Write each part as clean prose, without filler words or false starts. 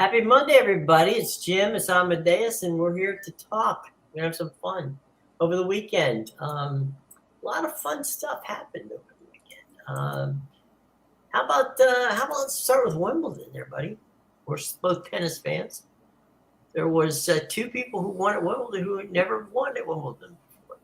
Happy Monday, everybody. It's Jim, it's Amadeus, and we're here to talk. We're going to have some fun over the weekend. A lot of fun stuff happened over the weekend. How about let's start with Wimbledon there, buddy? We're both tennis fans. There was two people who won at Wimbledon who had never won at Wimbledon before.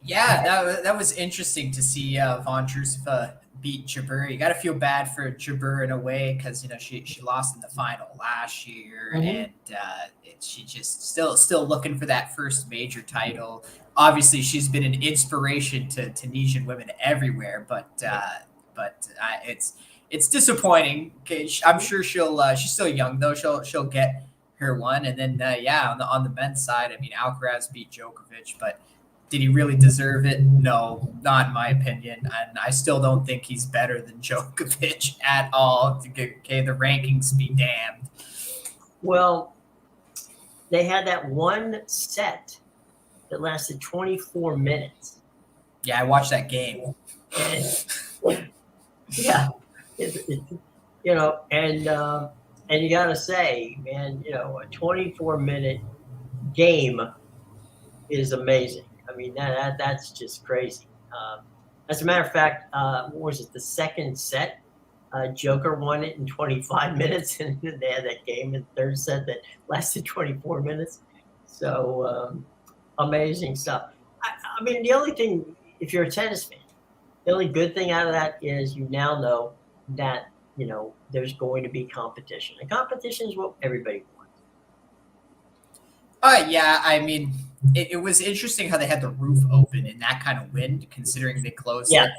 Yeah, that was interesting to see Von Drusova beat Jabeur. You got to feel bad for Jabeur in a way because she lost in the final last year, and she just still looking for that first major title. Obviously, she's been an inspiration to Tunisian women everywhere, but it's disappointing. I'm sure she's still young though. She'll get her one, and then on the men's side, I mean Alcaraz beat Djokovic, but did he really deserve it? No, not in my opinion. And I still don't think he's better than Djokovic at all. Okay, the rankings be damned. Well, they had that one set that lasted 24 minutes. Yeah, I watched that game. Yeah, and you gotta say, man, a 24-minute game is amazing. I mean, that's just crazy. As a matter of fact, what was it? The second set, Joker won it in 25 minutes, and they had that game in the third set that lasted 24 minutes. So amazing stuff. I mean, the only thing, if you're a tennis fan, the only good thing out of that is you now know that there's going to be competition, and competition is what everybody wants. Yeah, I mean, it was interesting how they had the roof open in that kind of wind, considering they closed it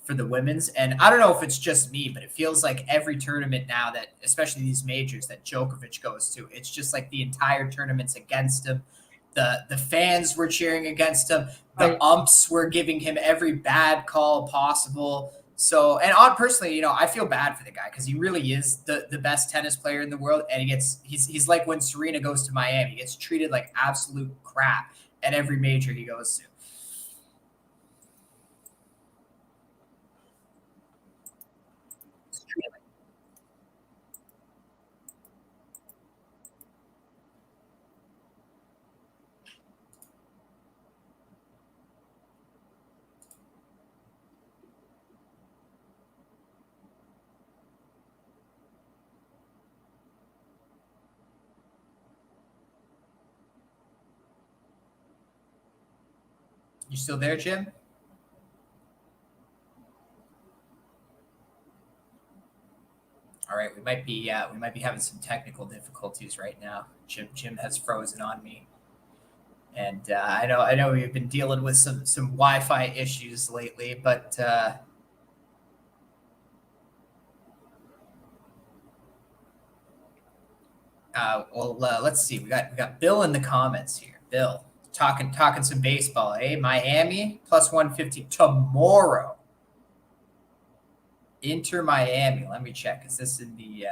for the women's. And I don't know if it's just me, but it feels like every tournament now that, especially these majors that Djokovic goes to, it's just like the entire tournament's against him. The fans were cheering against him. The umps were giving him every bad call possible. So, and personally, I feel bad for the guy because he really is the best tennis player in the world, and he's like when Serena goes to Miami, he gets treated like absolute crap at every major he goes to. You still there, Jim? All right, we might be having some technical difficulties right now. Jim has frozen on me, and I know we've been dealing with some Wi-Fi issues lately, but let's see. We got Bill in the comments here. Bill talking some baseball, eh? Miami plus 150 tomorrow. Inter Miami. Let me check. Is this in the?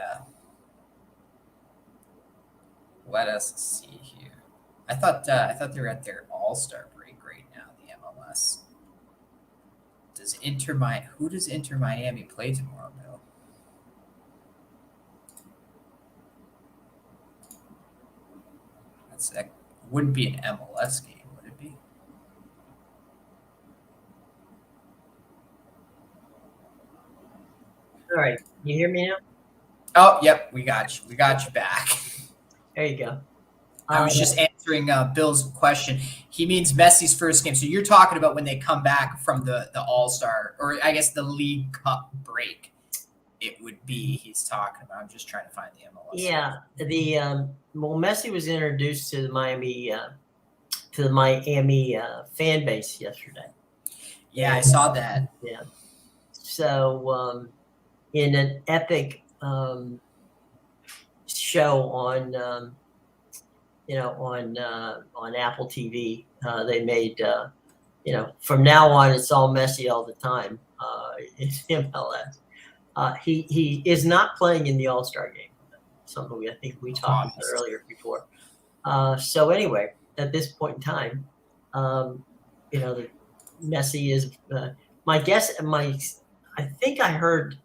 Let us see here. I thought they were at their All-Star break right now. The MLS. Who does Inter Miami play tomorrow, Bill? That wouldn't be an MLS game, would it be? All right, you hear me now? Oh, yep, we got you. We got you back. There you go. I was just answering Bill's question. He means Messi's first game. So you're talking about when they come back from the All-Star, or I guess the League Cup break. It would be he's talking about. I'm just trying to find the MLS. Yeah, Messi was introduced to the Miami fan base yesterday. Yeah, I saw that. Yeah. So in an epic show on on Apple TV, they made from now on it's all Messi all the time in MLS. He is not playing in the All-Star game, something I think we talked about earlier before. So anyway, at this point in time, Messi is my guess. I think I heard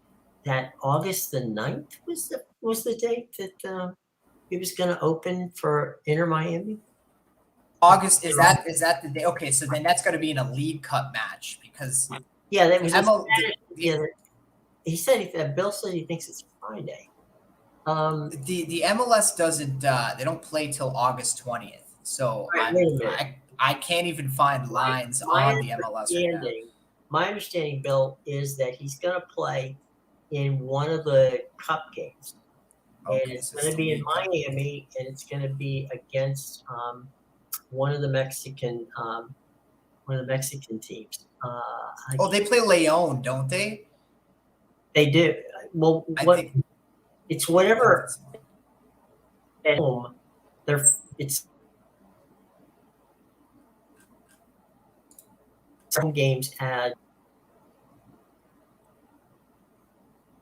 that August the 9th was the was the date that he was going to open for Inter Miami? August, is that the day? Okay, so then that's got to be in a League Cup match because Yeah, that was. the, Yeah, he said Bill said he thinks it's Friday. the MLS doesn't they don't play till August 20th. So Right, wait a minute. I can't even find lines on the MLS right now. My understanding, Bill, is that he's going to play in one of the cup games, and Okay, it's so going to be in League Cup. Miami, and it's going to be against one of the Mexican teams. Oh, they play Leon, don't they? They do. Well, I what think it's whatever at home. It's some games had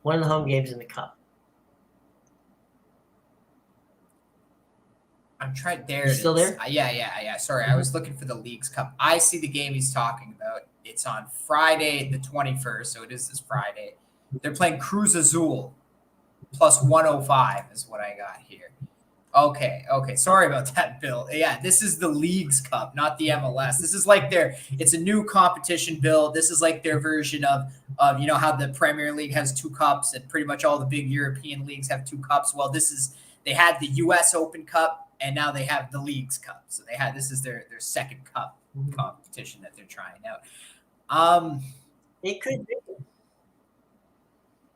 one of the home games in the cup. I'm trying. There You it still is. there? Yeah. Sorry, I was looking for the Leagues Cup. I see the game he's talking about. It's on Friday, the 21st. So it is this Friday. They're playing Cruz Azul plus 105 is what I got here. Okay. Sorry about that, Bill. Yeah, this is the Leagues Cup, not the MLS. This is like it's a new competition, Bill. This is like their version of how the Premier League has two cups and pretty much all the big European leagues have two cups. Well, they had the US Open Cup and now they have the Leagues Cup. So this is their second cup competition that they're trying out. It could be.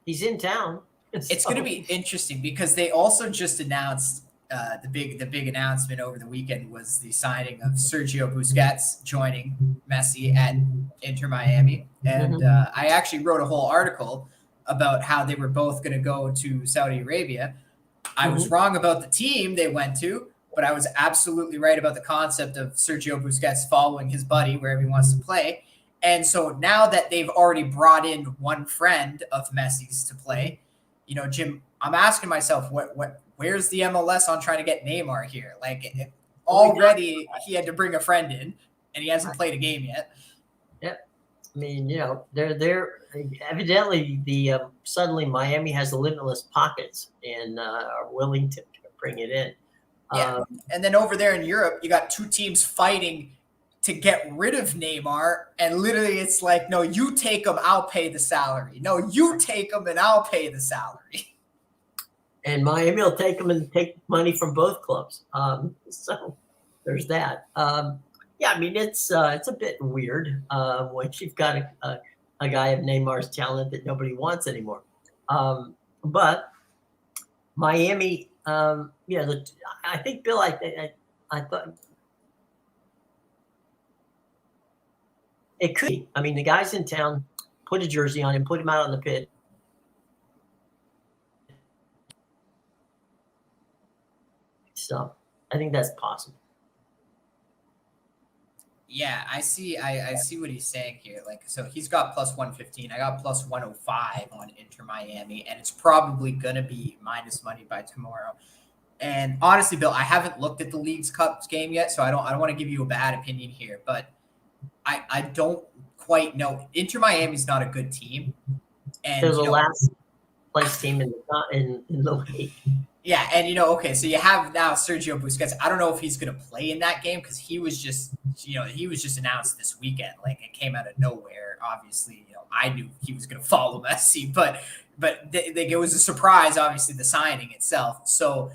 He's in town. It's going to be interesting because they also just announced the big announcement over the weekend was the signing of Sergio Busquets joining Messi at Inter Miami, and I actually wrote a whole article about how they were both going to go to Saudi Arabia. I was wrong about the team they went to, but I was absolutely right about the concept of Sergio Busquets following his buddy wherever he wants to play. And so now that they've already brought in one friend of Messi's to play, Jim, I'm asking myself, where's the MLS on trying to get Neymar here? Like already he had to bring a friend in, and he hasn't played a game yet. Yep. I mean, they're evidently suddenly Miami has limitless pockets and are willing to bring it in. Yeah, and then over there in Europe, you got two teams fighting to get rid of Neymar, and literally it's like, no, you take him, I'll pay the salary. No, you take him, and I'll pay the salary. And Miami will take him and take money from both clubs. So there's that. Yeah, I mean it's a bit weird when you've got a guy of Neymar's talent that nobody wants anymore. But Miami, I think Bill, I thought it could be. I mean, the guy's in town, put a jersey on him, put him out on the pit. So I think that's possible. Yeah, I see what he's saying here. Like, so he's got plus 115. I got plus 105 on Inter Miami, and it's probably gonna be minus money by tomorrow. And honestly, Bill, I haven't looked at the Leagues Cup game yet, so I don't want to give you a bad opinion here, but I don't quite know. Inter Miami's not a good team. And they're the last place team in the league. Yeah, and okay, so you have now Sergio Busquets. I don't know if he's going to play in that game because he was just announced this weekend. Like, it came out of nowhere. Obviously, I knew he was going to follow Messi, but it was a surprise. Obviously, the signing itself. So,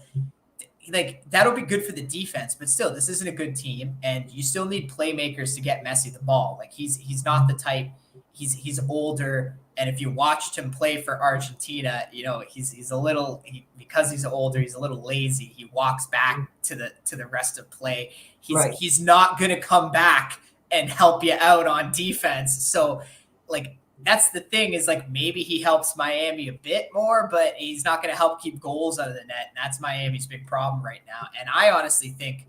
like, that'll be good for the defense, but still, this isn't a good team, and you still need playmakers to get Messi the ball. Like, he's not the type. He's older. And if you watched him play for Argentina, he's a little because he's older. He's a little lazy. He walks back to the rest of play. He's not going to come back and help you out on defense. So, like, that's the thing is, like, maybe he helps Miami a bit more, but he's not going to help keep goals out of the net. And that's Miami's big problem right now. And I honestly think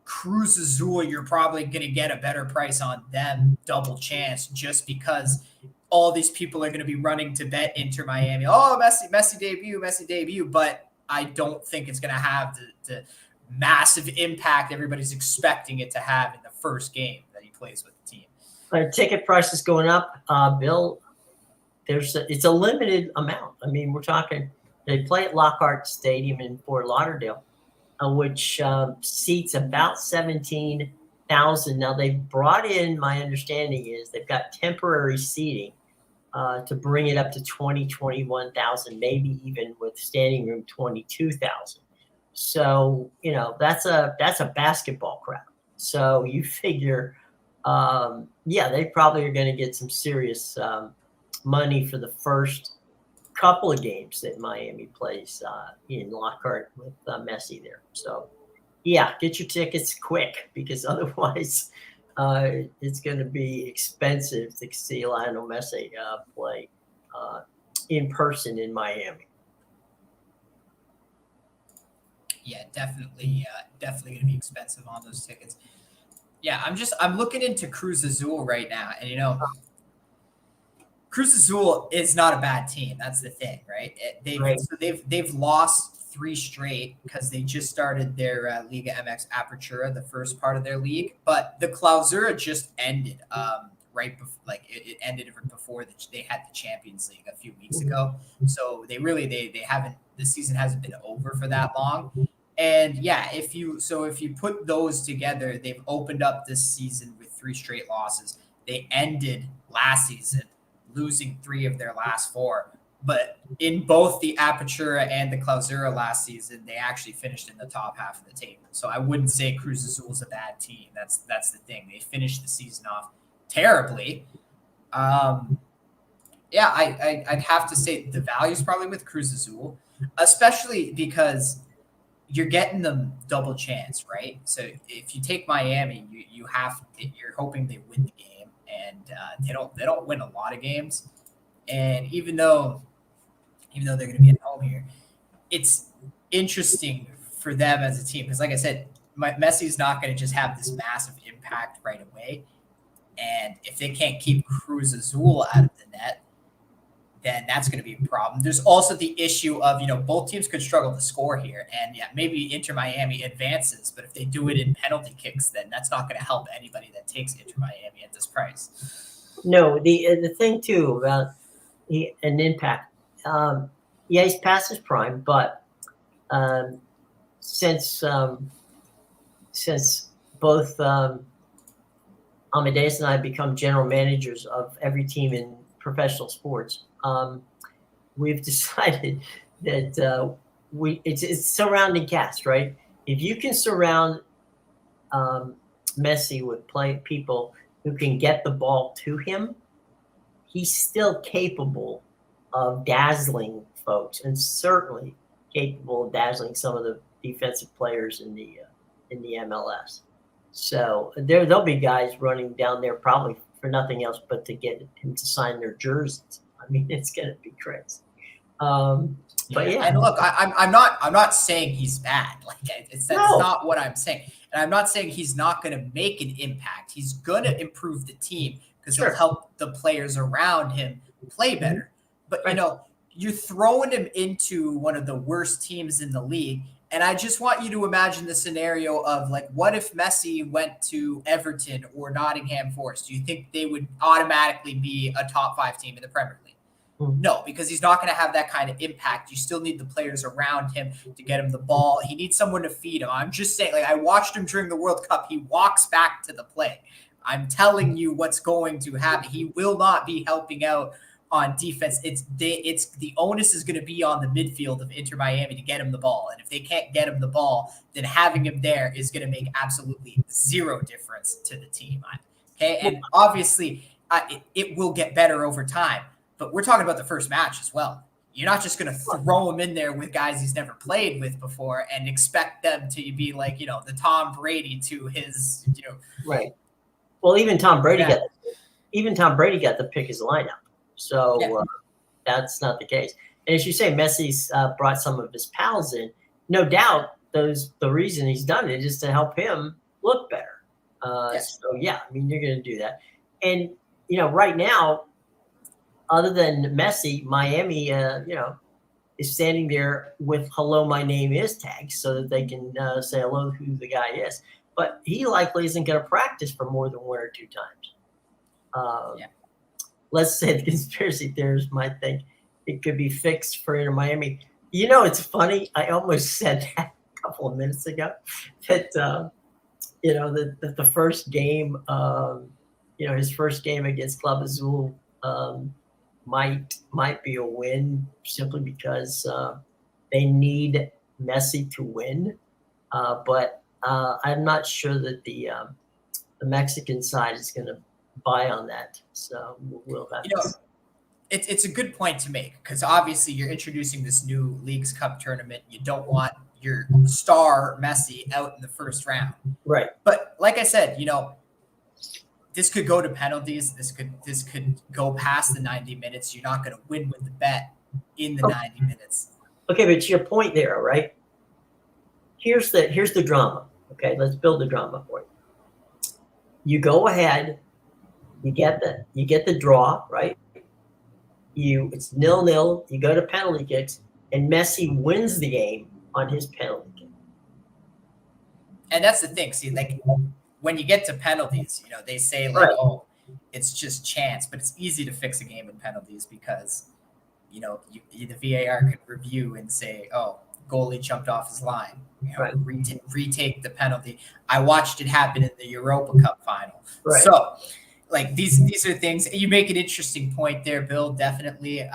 Cruz Azul, you're probably going to get a better price on them, double chance, just because all these people are going to be running to bet Inter Miami. Oh, Messi debut. But I don't think it's going to have the massive impact everybody's expecting it to have in the first game that he plays with the team. Ticket prices going up, Bill. It's a limited amount. I mean, we're talking They play at Lockhart Stadium in Fort Lauderdale, which seats about 17,000. Now they've brought in, my understanding is they've got temporary seating to bring it up to 20, 21,000, maybe even with standing room 22,000. So, that's a basketball crowd. So you figure, they probably are going to get some serious money for the first couple of games that Miami plays in Lockhart with Messi there. So, yeah, get your tickets quick because otherwise it's going to be expensive to see Lionel Messi play in person in Miami. Yeah, definitely going to be expensive on those tickets. Yeah, I'm looking into Cruz Azul right now, and Cruz Azul is not a bad team. That's the thing, right? They've lost 3 straight because they just started their Liga MX Apertura, the first part of their league, but the Clausura just ended right before, it ended before they had the Champions League a few weeks ago. So they haven't, the season hasn't been over for that long. And yeah, if you put those together, they've opened up this season with 3 straight losses. They ended last season losing 3 of their last 4. But in both the Apertura and the Clausura last season, they actually finished in the top half of the table. So I wouldn't say Cruz Azul is a bad team. That's the thing. They finished the season off terribly. I'd have to say the value is probably with Cruz Azul, especially because you're getting them double chance, right? So if you take Miami, you're hoping they win the game, and they don't win a lot of games. And even though they're going to be at home here, it's interesting for them as a team because, like I said, Messi's not going to just have this massive impact right away. And if they can't keep Cruz Azul out of the net, then that's going to be a problem. There's also the issue of, both teams could struggle to score here. And yeah, maybe Inter Miami advances, but if they do it in penalty kicks, then that's not going to help anybody that takes Inter Miami at this price. No, the thing too about an impact. He's past his prime, but since both Amadeus and I become general managers of every team in professional sports, we've decided that it's surrounding cast, right? If you can surround Messi with people who can get the ball to him, he's still capable of dazzling folks, and certainly capable of dazzling some of the defensive players in the MLS. So there'll be guys running down there probably for nothing else but to get him to sign their jerseys. I mean, it's going to be crazy. But yeah, and look, I'm not saying he's bad. That's not what I'm saying, and I'm not saying he's not going to make an impact. He's going to improve the team because he'll help the players around him play better. But you're throwing him into one of the worst teams in the league. And I just want you to imagine the scenario of what if Messi went to Everton or Nottingham Forest? Do you think they would automatically be a top 5 team in the Premier League? No, because he's not going to have that kind of impact. You still need the players around him to get him the ball. He needs someone to feed him. I'm just saying, I watched him during the World Cup. He walks back to the play. I'm telling you what's going to happen. He will not be helping out on defense. It's the onus is going to be on the midfield of Inter Miami to get him the ball. And if they can't get him the ball, then having him there is going to make absolutely 0 difference to the team. Okay. And obviously it will get better over time, but we're talking about the first match as well. You're not just going to throw him in there with guys he's never played with before and expect them to be the Tom Brady to his, Right. Well, even Tom Brady got to pick his lineup. So that's not the case. And as you say, Messi's brought some of his pals in. No doubt, the reason he's done it is to help him look better. So yeah, I mean, you're going to do that. And right now, other than Messi, Miami, is standing there with "Hello, my name is" tags so that they can say hello who the guy is. But he likely isn't going to practice for more than 1 or 2 times. Let's say the conspiracy theorists might think it could be fixed for Inter Miami. It's funny. I almost said that a couple of minutes ago that, the first game, his first game against Club Azul might be a win simply because they need Messi to win. But I'm not sure that the Mexican side is going to buy on that. So we'll have You to know, see. it's a good point to make because obviously you're introducing this new Leagues Cup tournament. You don't want your star Messi out in the first round. Right. But like I said, this could go to penalties. This could go past the 90 minutes. You're not going to win with the bet in the 90 minutes. Okay, but to your point there, right? Here's the drama. Okay, let's build the drama for you. You go ahead, you get the draw, right? It's 0-0. You go to penalty kicks, and Messi wins the game on his penalty kick. And that's the thing. See, like when you get to penalties, they say like, Right. oh, it's just chance, but it's easy to fix a game in penalties because the VAR could review and say, oh, goalie jumped off his line. Right. Retake the penalty. I watched it happen in the Europa Cup final. Right. So, like these are things. You make an interesting point there, Bill. Definitely.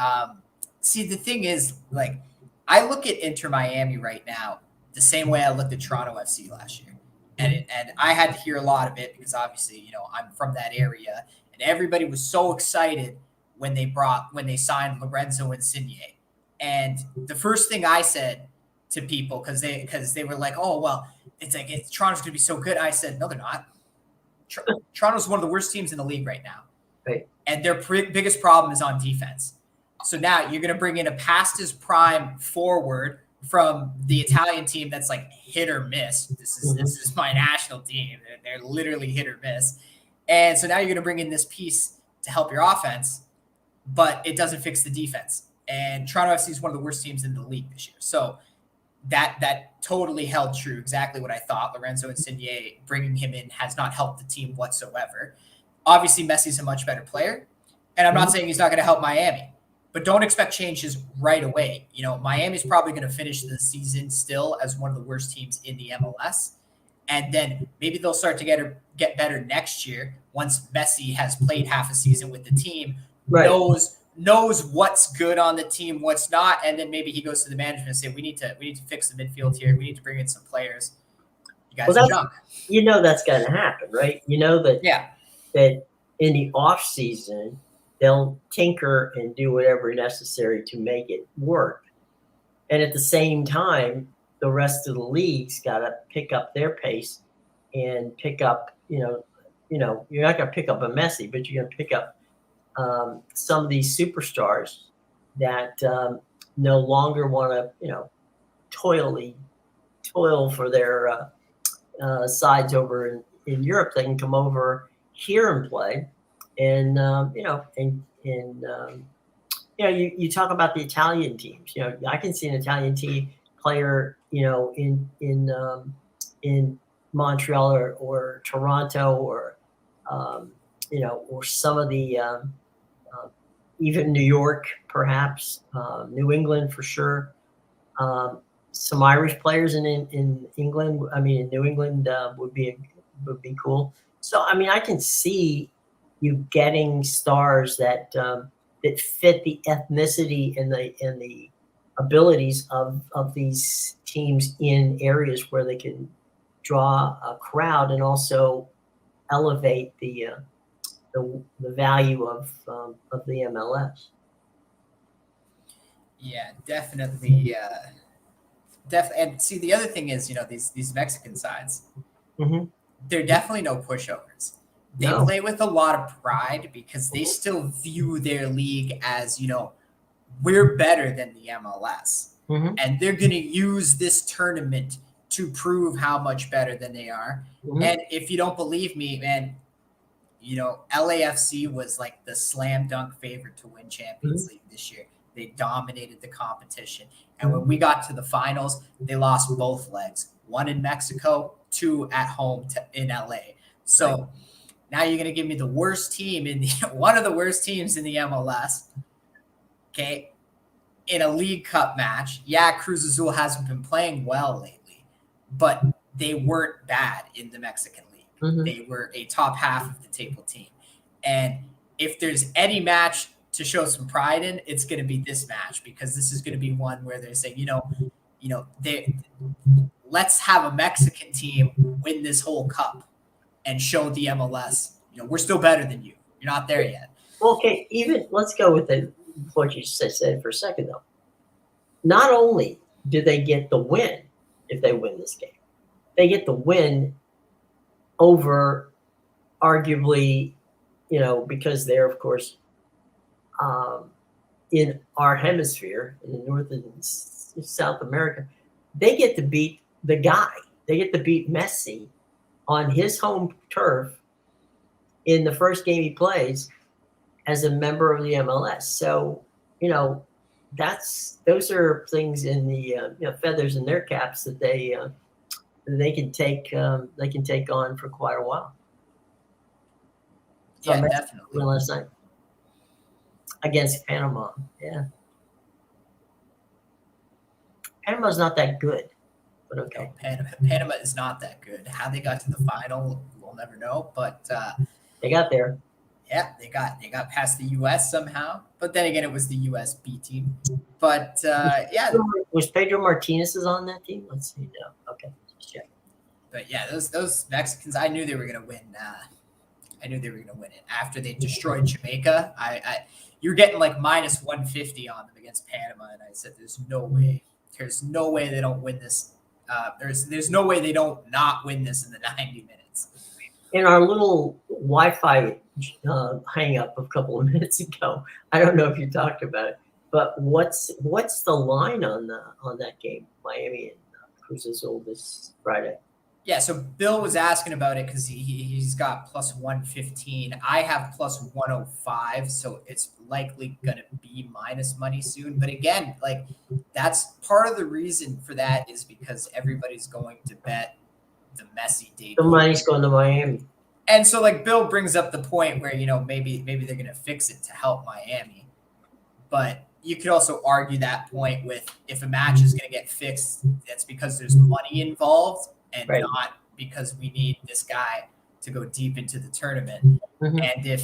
See, the thing is, like, I look at Inter Miami right now the same way I looked at Toronto FC last year, and I had to hear a lot of it because obviously, I'm from that area, and everybody was so excited when they signed Lorenzo Insigne. And the first thing I said to people, because they were like, oh, well, Toronto's going to be so good. I said, no, they're not. Toronto's one of the worst teams in the league right now. Right. And their biggest problem is on defense. So now you're going to bring in a past his prime forward from the Italian team that's like hit or miss. This is my national team. They're literally hit or miss. And so now you're going to bring in this piece to help your offense, but it doesn't fix the defense. And Toronto FC is one of the worst teams in the league this year. So that totally held true. Exactly what I thought. Lorenzo Insigne, bringing him in has not helped the team whatsoever. Obviously, Messi's a much better player. And I'm not saying he's not going to help Miami, but don't expect changes right away. Miami's probably going to finish the season still as one of the worst teams in the MLS. And then maybe they'll start to get better next year once Messi has played half a season with the team, Right. knows what's good on the team, what's not, and then maybe he goes to the management and say, we need to fix the midfield here. We need to bring in some players. You guys are junk. That's going to happen, right? That in the off season they'll tinker and do whatever necessary to make it work, and at the same time, the rest of the league's got to pick up their pace and pick up. You're not going to pick up a Messi, but you're going to pick up some of these superstars that no longer want to, toil for their sides over in Europe. They can come over here and play, and you talk about the Italian teams. I can see an Italian team player, in Montreal or Toronto or or some of the even New York, perhaps New England for sure. Some Irish players in England. I mean, in New England would be cool. So I can see you getting stars that fit the ethnicity and the abilities of these teams in areas where they can draw a crowd and also elevate the value of the MLS. Yeah, definitely. Definitely. And see, the other thing is, these Mexican sides, Mm-hmm. they're definitely no pushovers. They play with a lot of pride because they still view their league as, we're better than the MLS. Mm-hmm. And they're going to use this tournament to prove how much better than they are. Mm-hmm. And if you don't believe me, man, LAFC was like the slam dunk favorite to win Champions League this year. They dominated the competition. And when we got to the finals, they lost both legs. One in Mexico, two at home in LA. So now you're going to give me the worst team one of the worst teams in the MLS. Okay. in a League Cup match. Yeah, Cruz Azul hasn't been playing well lately, but they weren't bad in the Mexican League. Mhm. They were a top half of the table team. And if there's any match to show some pride in, it's going to be this match, because this is going to be one where they're saying, let's have a Mexican team win this whole cup and show the MLS, we're still better than you. You're not there yet. Okay, even let's go with what you said for a second, though. Not only do they get the win if they win this game, they get the win over arguably, because they're, of course, in our hemisphere, in the North and South America, they get to beat the guy. They get to beat Messi on his home turf in the first game he plays as a member of the MLS. So, those are things in the feathers in their caps that they can take on for quite a while. Yeah, definitely. Last night against Panama, yeah. Panama's not that good, but okay. No, Panama is not that good. How they got to the final, we'll never know. But they got there. Yeah, they got past the U.S. somehow. But then again, it was the U.S. B team. But yeah, was Pedro Martinez on that team? Let's see. No, okay, just check. But yeah, those Mexicans, I knew they were going to win. I knew they were going to win it after they destroyed Jamaica. You're getting like minus 150 on them against Panama, and I said, "There's no way. There's no way they don't win this. There's no way they don't not win this in the 90 minutes." In our little Wi-Fi hang up a couple of minutes ago, I don't know if you talked about it, but what's the line on that game, Miami and Cruz Azul this Friday? Yeah, so Bill was asking about it because he's got plus 115. I have plus 105, so it's likely going to be minus money soon. But again, like, that's part of the reason for that is because everybody's going to bet the Messi debut. The money's going to Miami. And so, like, Bill brings up the point where, maybe they're going to fix it to help Miami. But you could also argue that point with, if a match is going to get fixed, that's because there's money involved and right. not because we need this guy to go deep into the tournament. Mm-hmm. And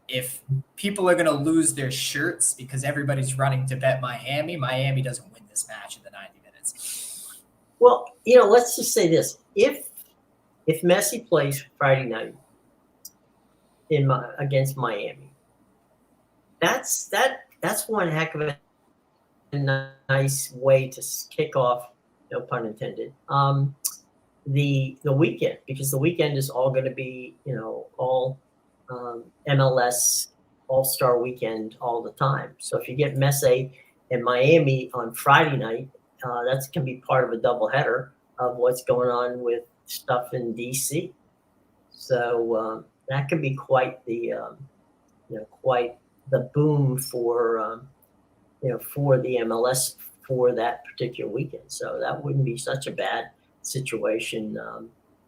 if people are going to lose their shirts because everybody's running to bet Miami doesn't win this match in the 90 minutes. Well, let's just say this. If Messi plays Friday night against Miami, that's one heck of a nice way to kick off, no pun intended, the weekend, because the weekend is all going to be, all MLS All-Star weekend all the time. So if you get Messi and Miami on Friday night, that's going to be part of a doubleheader of what's going on with stuff in DC. So that could be quite the boom for the MLS for that particular weekend. So that wouldn't be such a bad situation,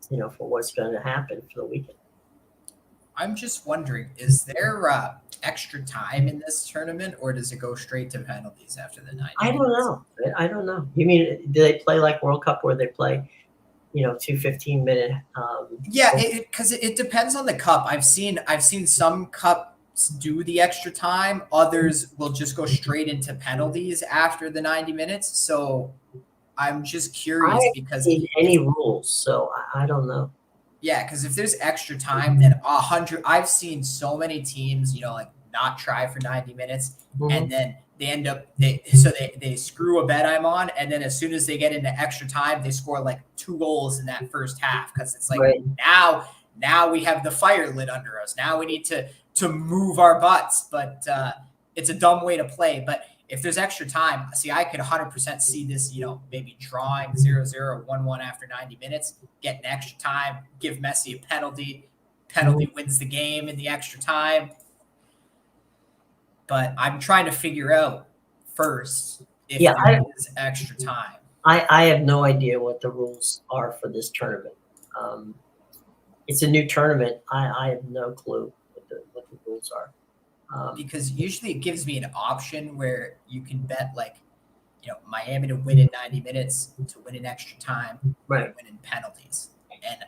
for what's going to happen for the weekend. I'm just wondering, is there extra time in this tournament, or does it go straight to penalties after the 90 minutes? I don't know. You mean, do they play like World Cup where they play, 2 15-minute? Yeah, because it depends on the cup. I've seen some cups do the extra time. Others will just go straight into penalties after the 90 minutes. So I'm just curious because any rules, so I don't know. Yeah, because if there's extra time, then 100. I've seen so many teams, not try for 90 minutes, Mm-hmm. and then they end up they screw a bet I'm on, and then as soon as they get into extra time, they score like 2 goals in that first half, because it's like, right. now we have the fire lit under us. Now we need to move our butts, but it's a dumb way to play. But if there's extra time, see, I could 100% see this, maybe drawing 0-0 or 1-1 after 90 minutes, getting extra time, give Messi a penalty wins the game in the extra time. But I'm trying to figure out first if there is extra time. I have no idea what the rules are for this tournament. It's a new tournament. I have no clue what the rules are. because usually it gives me an option where you can bet like, Miami to win in 90 minutes, to win in extra time, Right. to win in penalties. And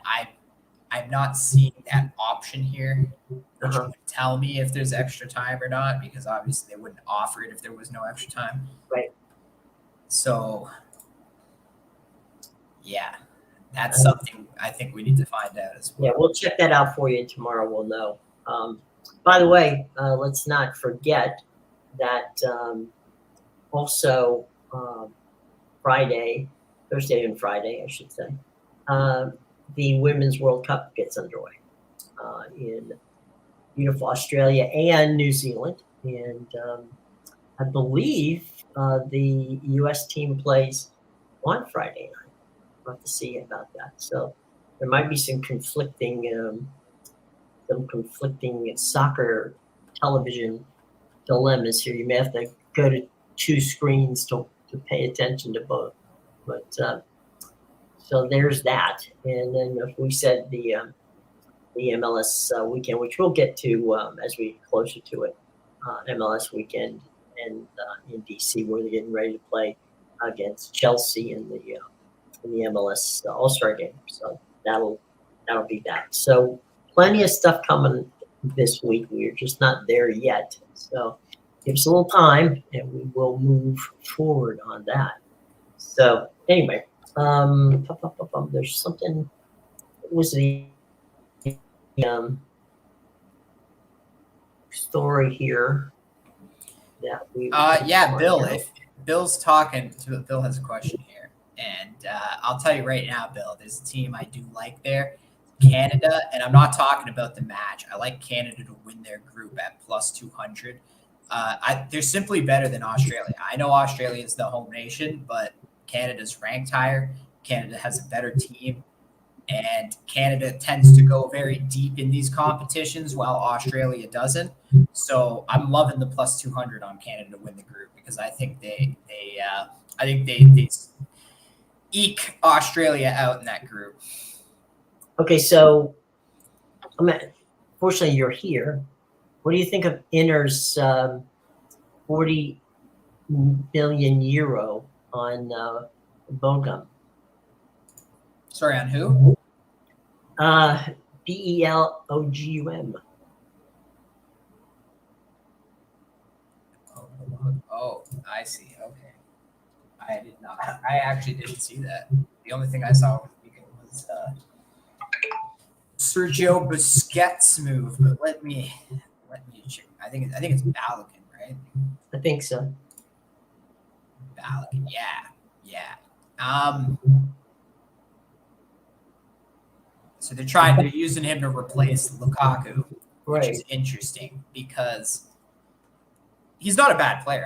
I'm not seeing that option here, which would tell me if there's extra time or not, because obviously they wouldn't offer it if there was no extra time. Right. So, yeah, that's something I think we need to find out as well. Yeah, we'll check that out for you, and tomorrow we'll know. By the way, let's not forget that also Thursday and Friday, I should say, the Women's World Cup gets underway in beautiful Australia and New Zealand. And I believe the U.S. team plays on Friday night. We'll have to see about that. So there might be some conflicting soccer television dilemmas here. You may have to go to two screens to pay attention to both. But so there's that. And then if we said the MLS weekend, which we'll get to as we get closer to it, MLS weekend and in DC, where they're getting ready to play against Chelsea in the MLS All-Star game. So that'll be that. So plenty of stuff coming this week. We're just not there yet. So give us a little time, and we will move forward on that. So anyway, there's something. What was the story here that we? Bill. If Bill's talking, Bill has a question here, and I'll tell you right now, Bill. There's a team I do like there, Canada, and I'm not talking about the match. I like Canada to win their group at plus 200. They're simply better than Australia. I know Australia is the home nation, but Canada's ranked higher. Canada has a better team, and Canada tends to go very deep in these competitions while Australia doesn't. So I'm loving the plus 200 on Canada to win the group, because I think they eke Australia out in that group. Okay, so fortunately you're here. What do you think of Inter's 40 billion euro on Bogum? Sorry, on who? Belogum. Oh, I see. Okay. I actually didn't see that. The only thing I saw was Sergio Busquets move, but let me check. I think it's Balogun, right? I think so. Balogun, yeah. So they're using him to replace Lukaku, which is interesting because he's not a bad player.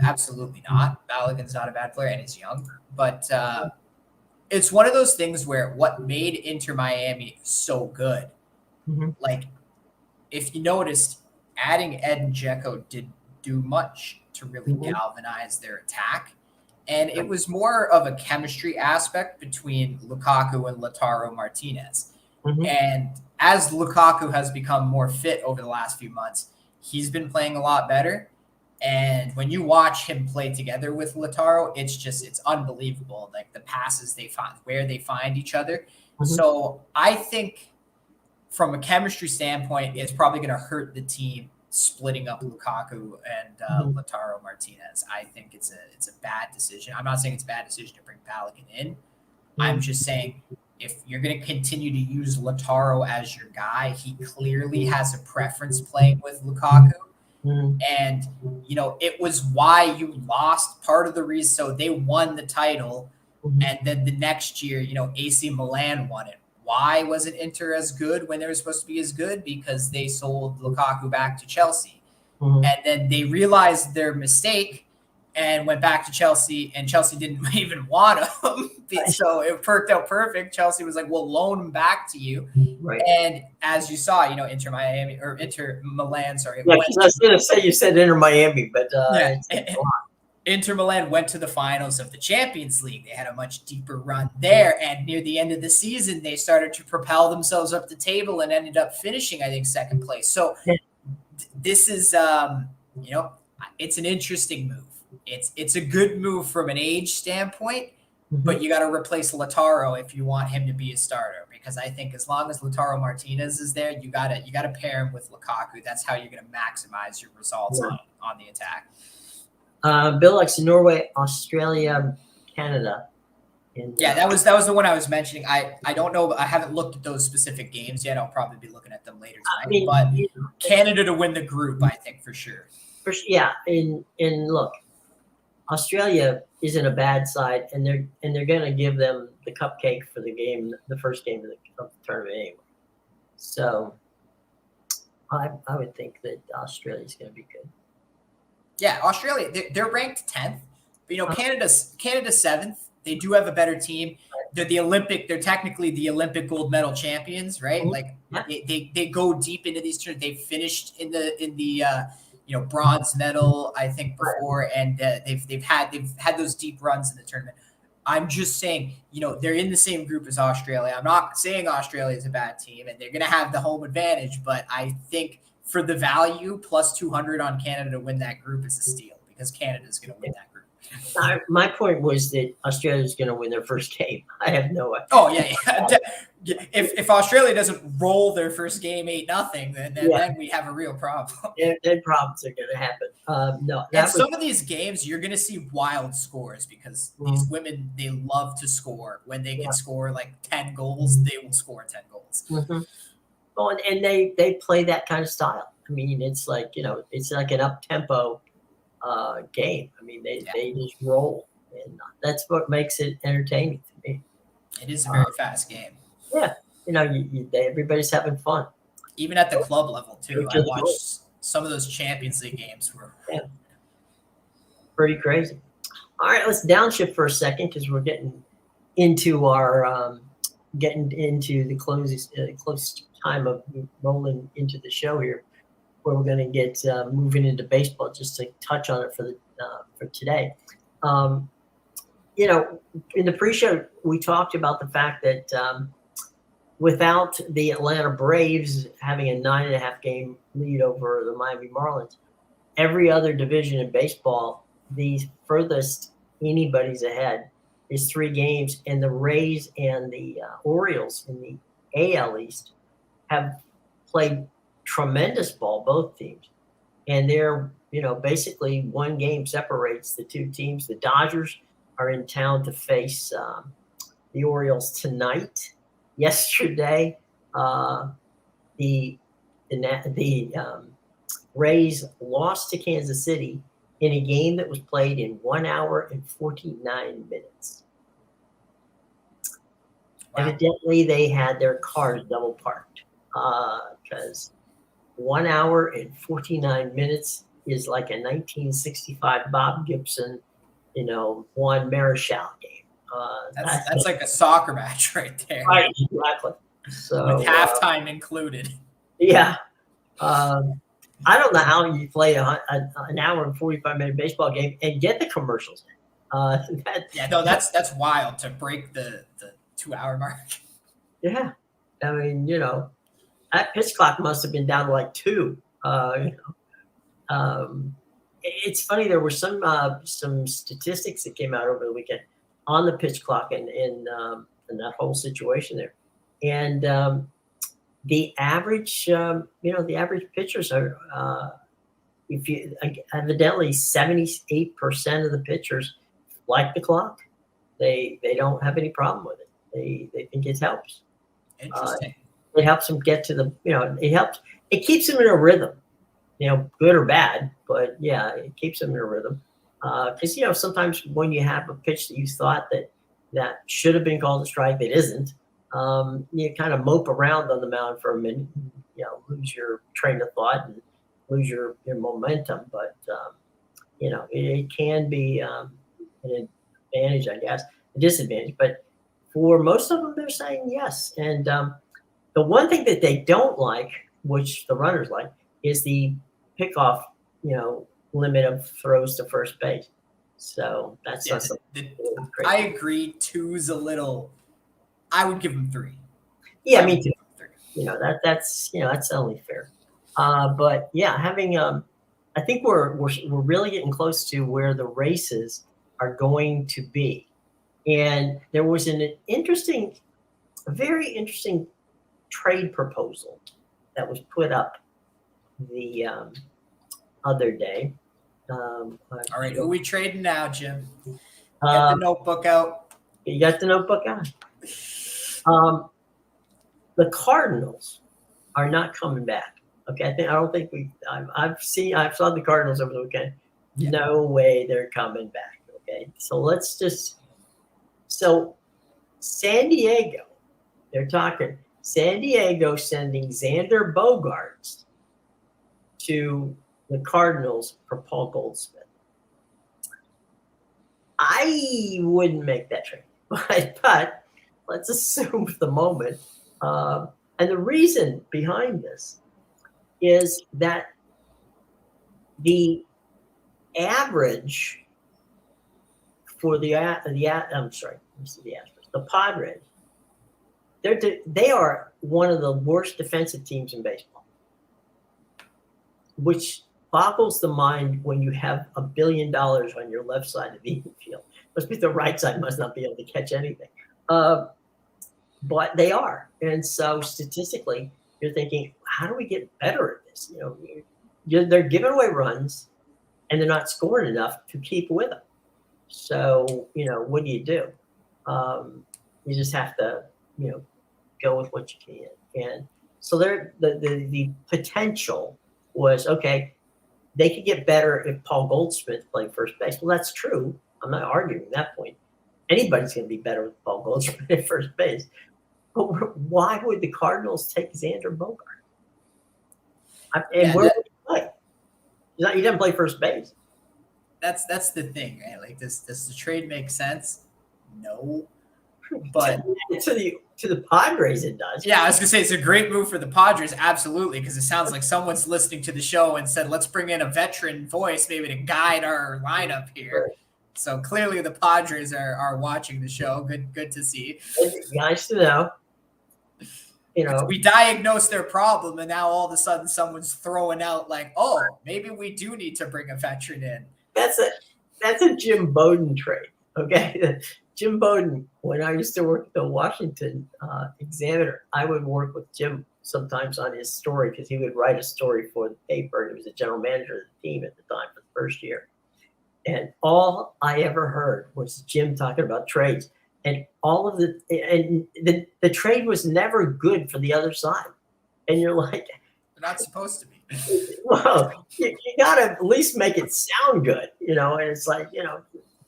Absolutely not. Balogun's not a bad player, and he's young. But it's one of those things where what made Inter Miami so good, like if you noticed, adding Edin Dzeko didn't do much to really galvanize their attack. And it was more of a chemistry aspect between Lukaku and Lautaro Martinez. And as Lukaku has become more fit over the last few months, he's been playing a lot better. And when you watch him play together with Lautaro, it's unbelievable. Like the passes they find, where they find each other. So I think from a chemistry standpoint, it's probably going to hurt the team splitting up Lukaku and Lautaro Martinez. I think it's a bad decision. I'm not saying it's a bad decision to bring Balogun in. I'm just saying if you're going to continue to use Lautaro as your guy, he clearly has a preference playing with Lukaku. And, it was why you lost part of the reason. So they won the title. And then the next year, AC Milan won it. Why wasn't Inter as good when they were supposed to be as good? Because they sold Lukaku back to Chelsea. And then they realized their mistake and went back to Chelsea, and Chelsea didn't even want him. So it worked out perfect. Chelsea was like, we'll loan him back to you. Right. And as you saw, Inter Milan, sorry. Yeah, I was going to say you said Inter Miami, but Inter Milan went to the finals of the Champions League. They had a much deeper run there. And near the end of the season, they started to propel themselves up the table and ended up finishing, I think, second place. So this is it's an interesting move. It's a good move from an age standpoint, but you got to replace Lautaro if you want him to be a starter, because I think as long as Lautaro Martinez is there, you gotta pair him with Lukaku. That's how you're gonna maximize your results on the attack. Bill likes Norway, Australia, Canada. That was the one I was mentioning. I don't know. I haven't looked at those specific games yet. I'll probably be looking at them later tonight. But Canada to win the group, I think for sure. And look, Australia isn't a bad side, and they're going to give them the cupcake for the first game of the tournament anyway. So I would think that Australia's going to be good. Yeah, Australia, they're ranked 10th, but Canada's 7th. They do have a better team. They're technically the Olympic gold medal champions, right? Like they go deep into these tournaments. They finished in the bronze medal, I think, before, and they've had those deep runs in the tournament. I'm just saying, they're in the same group as Australia. I'm not saying Australia is a bad team, and they're going to have the home advantage, but I think for the value, plus 200 on Canada to win that group is a steal, because Canada is going to win that group. My point was that Australia is going to win their first game. I have no idea. Oh yeah. If Australia doesn't roll their first game 8-0, then we have a real problem. Then problems are going to happen. Some of these games you're going to see wild scores, because these women, they love to score. When they can score like 10 goals, they will score 10 goals. Mm-hmm. Oh, and they play that kind of style. I mean, it's like it's like an up tempo game. I mean, they just roll, and that's what makes it entertaining to me. It is a very fast game. Yeah, everybody's having fun, even at the club level too. I watched some of those Champions League games were pretty crazy. All right, let's downshift for a second, because we're getting into our the close time of rolling into the show here, where we're going to get moving into baseball. Just to touch on it for today. In the pre-show, we talked about the fact that without the Atlanta Braves having a 9.5 game lead over the Miami Marlins, every other division in baseball, the furthest anybody's ahead is 3 games, and the Rays and the Orioles in the AL East have played tremendous ball, both teams, and they're basically 1 game separates the 2 teams. The Dodgers are in town to face the Orioles tonight. Yesterday, the Rays lost to Kansas City in a game that was played in 1 hour and 49 minutes. Wow. Evidently, they had their cars double parked, because 1 hour and 49 minutes is like a 1965 Bob Gibson, Juan Marichal game. That's like a soccer match right there. Right, exactly. So with halftime included. Yeah. I don't know how you play an hour and 45-minute baseball game and get the commercials in. That's wild to break the 2-hour mark. Yeah. I mean, that pitch clock must have been down to like 2. It's funny. There were some statistics that came out over the weekend on the pitch clock and that whole situation there, and the average, the average pitchers are, evidently 78% of the pitchers like the clock. They don't have any problem with it. They think it helps. Interesting. It helps them get to it keeps them in a rhythm, good or bad, but it keeps them in a rhythm. Because, sometimes when you have a pitch that you thought that should have been called a strike that isn't, you kind of mope around on the mound for a minute, lose your train of thought and lose your momentum. But, it can be an advantage, I guess, a disadvantage. But for most of them, they're saying yes. And the one thing that they don't like, which the runners like, is the pickoff, limit of throws to first base. So that's not something crazy. I agree. 2's a little. I would give them 3. Yeah, me too. 3. That's only fair. But yeah, having I think we're really getting close to where the races are going to be. And there was an interesting, a very interesting trade proposal that was put up the other day. All right, who we trading now, Jim? Get the um, notebook out. you got the notebook on. The Cardinals are not coming back. Okay, I don't think I saw the Cardinals over the weekend. Yeah. No way they're coming back. Okay, so San Diego, they're talking San Diego sending Xander Bogaerts to the Cardinals for Paul Goldschmidt. I wouldn't make that trade, but let's assume for the moment. And the reason behind this is that the average for the Padres, they are one of the worst defensive teams in baseball, which boggles the mind when you have $1 billion on your left side of the infield. Must be the right side must not be able to catch anything. But they are. And so statistically, you're thinking, how do we get better at this? They're giving away runs and they're not scoring enough to keep with them. So, what do? You just have to, go with what you can. And so the potential was, okay, they could get better if Paul Goldschmidt played first base. Well, that's true. I'm not arguing that point. Anybody's going to be better with Paul Goldschmidt at first base. But why would the Cardinals take Xander Bogart? Where would he play? He doesn't play first base. That's the thing, right? Like, does the trade make sense? No. But to the Padres, it does. Yeah, I was gonna say it's a great move for the Padres, absolutely, because it sounds like someone's listening to the show and said, "Let's bring in a veteran voice, maybe to guide our lineup here." Right. So clearly, the Padres are watching the show. Good to see. Nice to know. We diagnosed their problem, and now all of a sudden, someone's throwing out like, "Oh, maybe we do need to bring a veteran in." That's a Jim Bowden trade. Okay. Jim Bowden, when I used to work at the Washington Examiner, I would work with Jim sometimes on his story because he would write a story for the paper. And he was the general manager of the team at the time for the first year. And all I ever heard was Jim talking about trades. And the trade was never good for the other side. And you're like, they're not supposed to be. Well, you got to at least make it sound good, and it's like,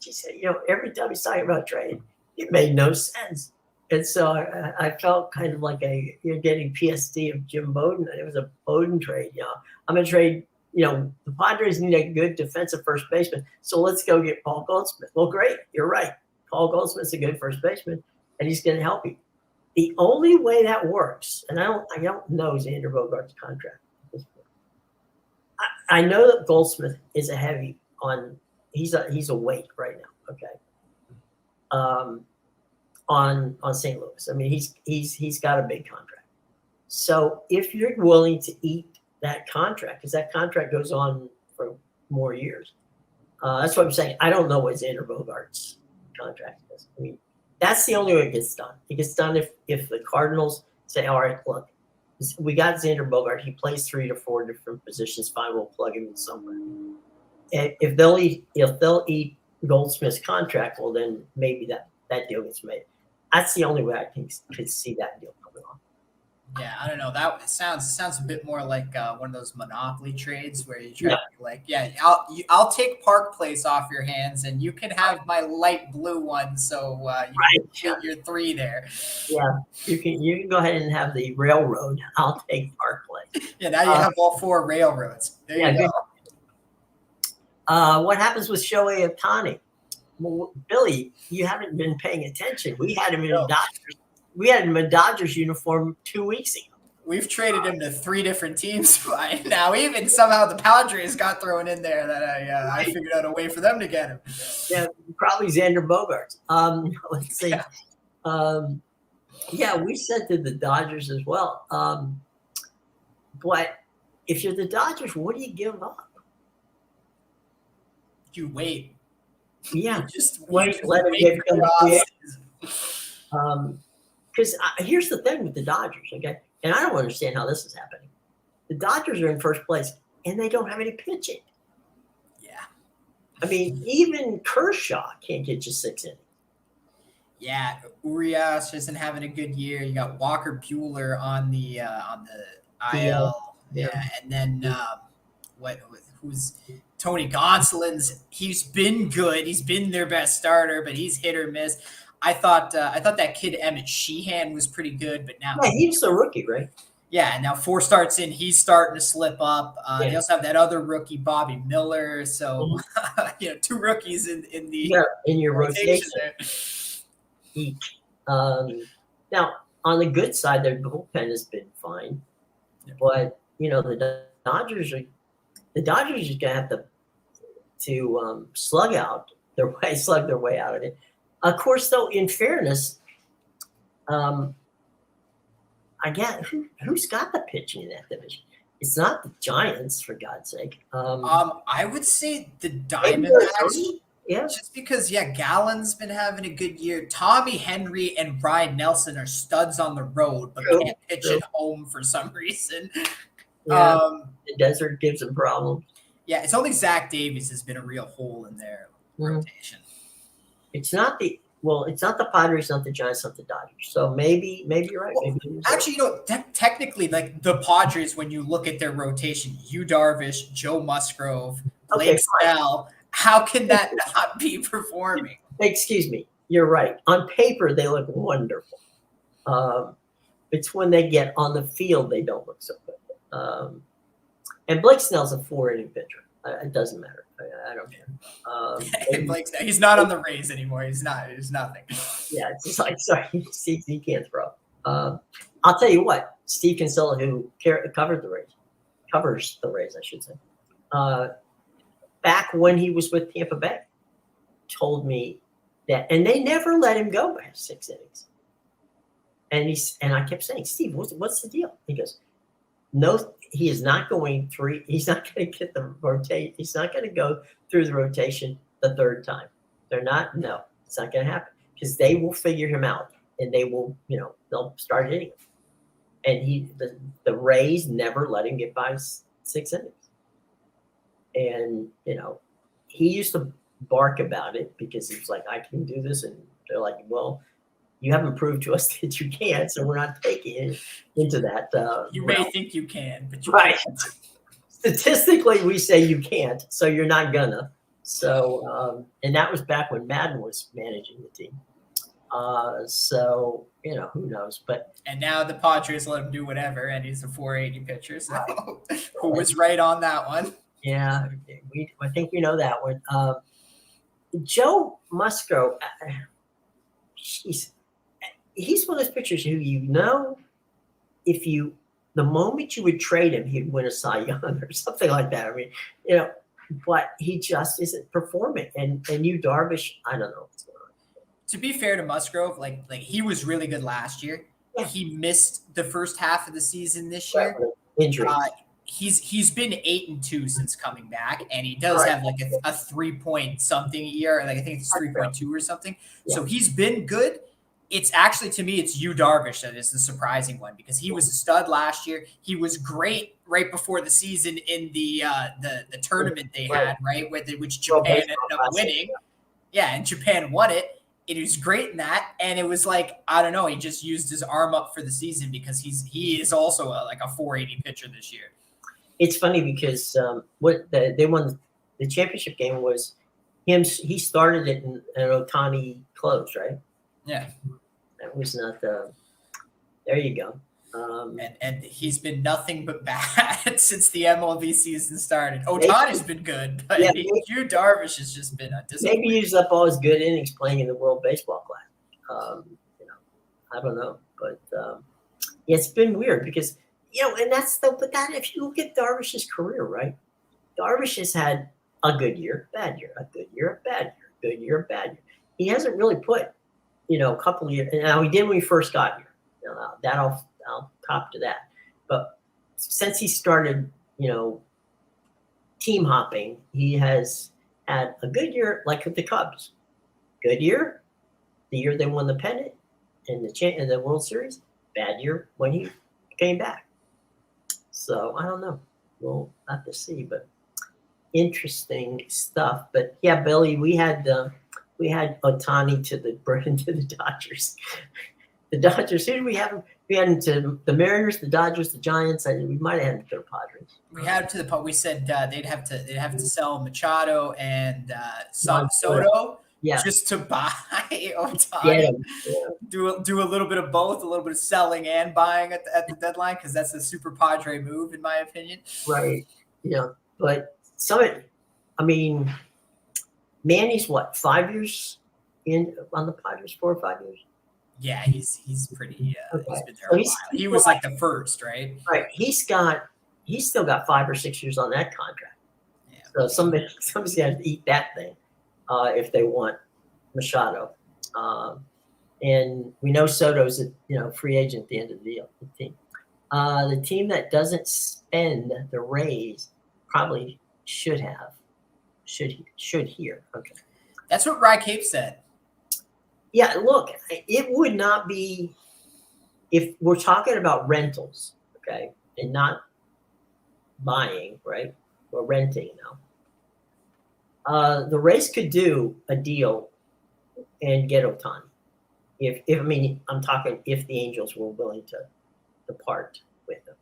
she said, every time he's talking about trade, it made no sense. And so I felt kind of like you're getting PSD of Jim Bowden. And it was a Bowden trade. I'm going to trade, the Padres need a good defensive first baseman. So let's go get Paul Goldschmidt. Well, great. You're right. Paul Goldschmidt's a good first baseman, and he's going to help you. The only way that works, and I don't know Xander Bogaerts' contract at this point. I know that Goldschmidt is a heavy on. He's a weight right now. Okay. On St. Louis. I mean, he's got a big contract. So if you're willing to eat that contract, because that contract goes on for more years, that's what I'm saying. I don't know what Xander Bogaerts' contract is. I mean, that's the only way it gets done. It gets done if the Cardinals say, all right, look, we got Xander Bogart. He plays 3 to 4 different positions. Fine, we'll plug him in somewhere. And if they'll eat Goldschmidt's contract, well, then maybe that deal gets made. That's the only way I could see that deal coming off. Yeah, I don't know. That sounds a bit more like one of those monopoly trades where you try to be like, yeah, I'll take Park Place off your hands, and you can have my light blue one. So you can get your 3 there. Yeah, you can go ahead and have the railroad. I'll take Park Place. Yeah, now you have all 4 railroads. There you go. What happens with Shohei Ohtani? Well, Billy, you haven't been paying attention. We had him in a Dodgers. We had him in a Dodgers uniform 2 weeks ago. We've traded him to 3 different teams by now. Even somehow the Padres got thrown in there that I figured out a way for them to get him. Yeah, probably Xander Bogaerts. Let's see. Yeah, we sent to the Dodgers as well. But if you're the Dodgers, what do you give up? You wait. Yeah, You just wait, you let him wait get for your offseason. because here's the thing with the Dodgers, okay? And I don't understand how this is happening. The Dodgers are in first place, and they don't have any pitching. Yeah. I mean, even Kershaw can't get you 6 innings. Yeah, Urias isn't having a good year. You got Walker Bueller on the IL. Yeah, and then who's Tony Gonsolin's? He's been good. He's been their best starter, but he's hit or miss. I thought that kid Emmett Sheehan was pretty good, but now he's a rookie, right? Yeah, now 4 starts in, he's starting to slip up. They also have that other rookie, Bobby Miller. So, 2 rookies in your rotation. Each. Now, on the good side, their bullpen has been fine, but the Dodgers are going to have to slug their way out of it. Of course, though, in fairness, I get who's got the pitching in that division. It's not the Giants, for God's sake. I would say the Diamondbacks. Yeah. Just because, Gallen's been having a good year. Tommy Henry and Ryan Nelson are studs on the road, but can't pitch at home for some reason. Yeah, the desert gives them problems. Yeah, it's only Zach Davies has been a real hole in their rotation. It's not the Padres, not the Giants, not the Dodgers. So maybe you're right. Well, actually, technically, like the Padres, when you look at their rotation, Yu Darvish, Joe Musgrove, Blake Snell, how can that not be performing? Excuse me. You're right. On paper, they look wonderful. It's when they get on the field, they don't look so good. And Blake Snell's a 4-inning pitcher. It doesn't matter. I don't care. Blake Snell, he's not on the Rays anymore. He's not. He's nothing. Yeah, it's just like, sorry, he can't throw. I'll tell you what. Steve Kinsella, who covers the Rays, I should say, back when he was with Tampa Bay, told me that, and they never let him go past 6 innings. And I kept saying, Steve, what's the deal? He goes, no, he is not going 3. He's not going to get the rotate. He's not going to go through the rotation the 3rd time. No, it's not going to happen because they will figure him out and they will, they'll start hitting him. And the Rays never let him get by 6 innings. And, he used to bark about it because he was like, I can do this. And they're like, well, you haven't proved to us that you can't, so we're not taking it into that. You may think you can, but you can't. Statistically, we say you can't, so you're not gonna. So, and that was back when Madden was managing the team. So, who knows? And now the Padres let him do whatever, and he's a 480 pitcher. So, who was right on that one? Yeah, I think we know that one. Joe Musgrove, he's one of those pitchers who the moment you would trade him, he'd win a Cy Young or something like that. I mean, but he just isn't performing. And Yu Darvish, I don't know what's going on. To be fair to Musgrove, like he was really good last year. Yeah. He missed the first half of the season this year. Injury. He's been 8-2 since coming back, and he does have like a 3 something year. Like I think it's 3.2 or something. Yeah. So he's been good. It's actually, to me, it's Yu Darvish that is the surprising one because he was a stud last year. He was great right before the season in the tournament they had, right, which Japan ended up winning. Yeah, and Japan won it. It was great in that, and it was like, I don't know, he just used his arm up for the season because he is also like a 480 pitcher this year. It's funny because they won the championship game was him. He started it and Ohtani closed, right? Yeah. That was not there you go. And he's been nothing but bad since the MLB season started. Ohtani's been good, but Yu Darvish has just been a disappointment. Maybe he used up all his good innings playing in the World Baseball Classic. I don't know. But it's been weird because, and if you look at Darvish's career, right? Darvish has had a good year, bad year, a good year, a bad year, good year, a bad year. He hasn't really put, a couple of years. Now he did when he first got here. That I'll cop to that. But since he started you know, team hopping. He has had a good year, like with the Cubs. Good year, the year they won the pennant and the World Series. Bad year when he came back. So I don't know. We'll have to see, but interesting stuff. But yeah, Billy, we had Otani to the to the Dodgers. The Dodgers. Who did we have? We had him to the Mariners, the Dodgers, the Giants, and we might have had him to the Padres. We had to the we said they'd have to sell Machado and Juan Soto Yeah, just to buy get Otani. him. Yeah. Do a little bit of both, a little bit of selling and buying at the deadline, because that's a super Padre move in my opinion. Right. Yeah. But I mean, Manny's what, 5 years in on the Padres, 4 or 5 years? Yeah, he's pretty. Okay. He's been there So a while. He was like the first, right? Right. He's still got 5 or 6 years on that contract. Yeah. So somebody's got to eat that thing if they want Machado. And we know Soto's a free agent at the end of the deal. The team that doesn't spend the raise probably should hear. Okay. That's what Rye Cape said. Yeah, look, it would not be if we're talking about rentals, okay, and not buying, right? Or renting now. The Rays could do a deal and get Otani. If I mean, I'm talking if the Angels were willing to part with them,